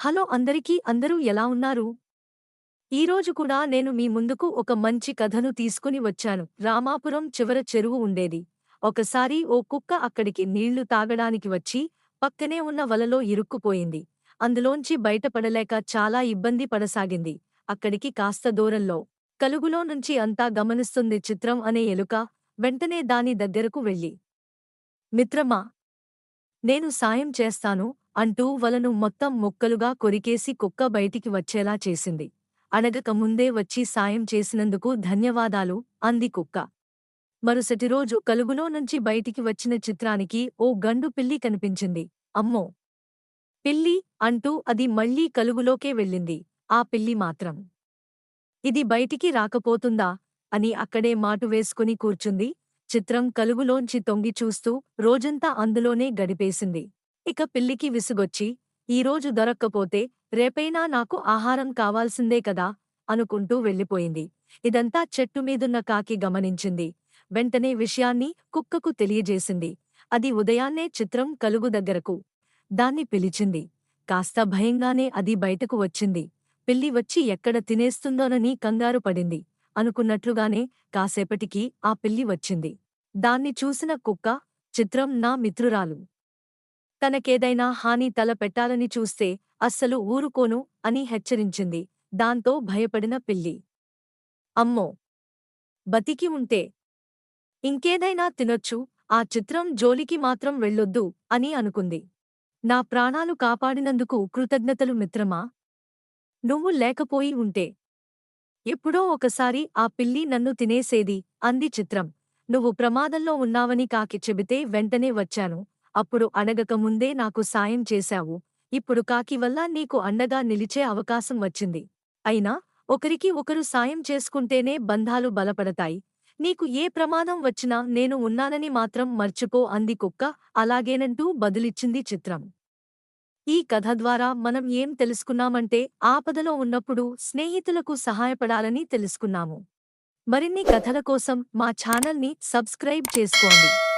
Hello అందరూ ఎలా ఉన్నారు? ఈరోజు కూడా నేను మీ ముందుకు ఒక మంచి కథను తీసుకుని వచ్చాను. రామాపురం చివర చెరువు ఉండేది. ఒకసారి ఓ కుక్క అక్కడికి నీళ్లు తాగడానికి వచ్చి, పక్కనే ఉన్న వలలో ఇరుక్కుపోయింది. అందులోంచి బయటపడలేక చాలా ఇబ్బంది పడసాగింది. అక్కడికి కాస్త దూరంలో, కలుగులో నుంచి అంతా గమనిస్తుంది చిత్రం అనే ఎలుక. వెంటనే దాని దగ్గరకు వెళ్ళి, మిత్రమా, నేను సాయం చేస్తాను అంటూ వలను మొత్తం ముక్కలుగా కొరికేసి కుక్క బయటికి వచ్చేలా చేసింది. అడగక ముందే వచ్చి సాయం చేసినందుకు ధన్యవాదాలు అంది కుక్క. మరుసటి రోజు కలుగులో నుంచి బయటికి వచ్చిన చిత్రానికి ఓ గండు పిల్లి కనిపించింది. అమ్మో, పిల్లి అంటూ అది మళ్లీ కలుగులోకే వెళ్ళింది. ఆ పిల్లి మాత్రం ఇది బయటికి రాకపోతుందా అని అక్కడే మాటు వేసుకుని కూర్చుంది. చిత్రం కలుగులోంచి తొంగి చూస్తూ రోజంతా అందులోనే గడిపేసింది. ఇక పిల్లికి విసుగొచ్చి, ఈరోజు దొరక్కపోతే రేపైనా నాకు ఆహారం కావాల్సిందే కదా అనుకుంటూ వెళ్ళిపోయింది. ఇదంతా చెట్టుమీదున్న కాకి గమనించింది. వెంటనే విషయాన్ని కుక్కకు తెలియజేసింది. అది ఉదయాన్నే చిత్రం కలుగు దగ్గరకు దాన్ని పిలిచింది. కాస్త భయంగానే అది బయటకు వచ్చింది. పిల్లి వచ్చి ఎక్కడ తినేస్తుందోనని కంగారు పడింది. అనుకున్నట్లుగానే కాసేపటికి ఆ పిల్లి వచ్చింది. దాన్ని చూసిన కుక్క, చిత్రం నా మిత్రురాలు. తనకేదైనా హాని తలపెట్టాలని చూస్తే అస్సలు ఊరుకోను అని హెచ్చరించింది. దాంతో భయపడిన పిల్లి, అమ్మో, బతికి ఉంటే ఇంకేదైనా తినొచ్చు, ఆ చిత్రం జోలికి మాత్రం వెళ్ళొద్దు అని అనుకుంది. నా ప్రాణాలు కాపాడినందుకు కృతజ్ఞతలు మిత్రమా. నువ్వు లేకపోయి ఉంటే ఎప్పుడో ఒకసారి ఆ పిల్లి నన్ను తినేసేది అంది చిత్రం. నువ్వు ప్రమాదంలో ఉన్నావని కాకి చెబితే వెంటనే వచ్చాను. అప్పుడు అడగక ముందే నాకు సాయం చేశావు. ఇప్పుడు కాకి వల్ల నీకు అండగా నిలిచే అవకాశం వచ్చింది. అయినా ఒకరికి ఒకరు సాయం చేసుకుంటేనే బంధాలు బలపడతాయి. నీకు ఏ ప్రమాదం వచ్చినా నేను ఉన్నానని మాత్రం మర్చిపో అంది కుక్క. అలాగేనంటూ బదులిచ్చింది చిత్రం. ఈ కథ ద్వారా మనం ఏం తెలుసుకున్నామంటే, ఆపదలో ఉన్నప్పుడు స్నేహితులకు సహాయపడాలని తెలుసుకున్నాము. మరిన్ని కథల కోసం మా ఛానల్ని సబ్స్క్రైబ్ చేసుకోండి.